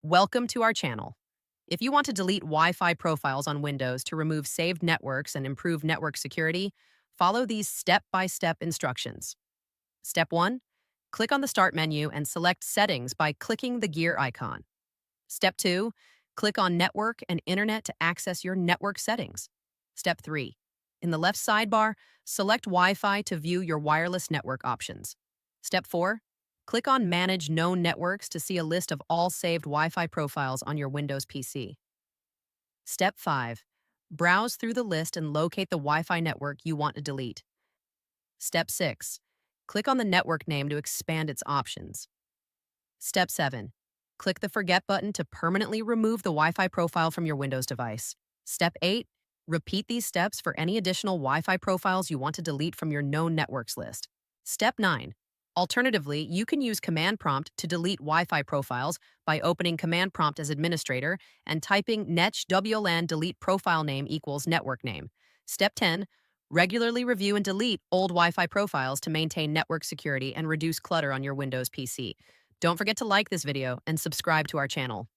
Welcome to our channel. If you want to delete Wi-Fi profiles on Windows to remove saved networks and improve network security, follow these step-by-step instructions. Step 1. Click on the Start menu and select Settings by clicking the gear icon. Step 2. Click on Network and Internet to access your network settings. Step 3. In the left sidebar, select Wi-Fi to view your wireless network options. Step 4. Click on Manage Known Networks to see a list of all saved Wi-Fi profiles on your Windows PC. Step 5. Browse through the list and locate the Wi-Fi network you want to delete. Step 6. Click on the network name to expand its options. Step 7. Click the Forget button to permanently remove the Wi-Fi profile from your Windows device. Step 8. Repeat these steps for any additional Wi-Fi profiles you want to delete from your known networks list. Step 9. Alternatively, you can use Command Prompt to delete Wi-Fi profiles by opening Command Prompt as administrator and typing netsh wlan delete profile name equals network name. Step 10. Regularly review and delete old Wi-Fi profiles to maintain network security and reduce clutter on your Windows PC. Don't forget to like this video and subscribe to our channel.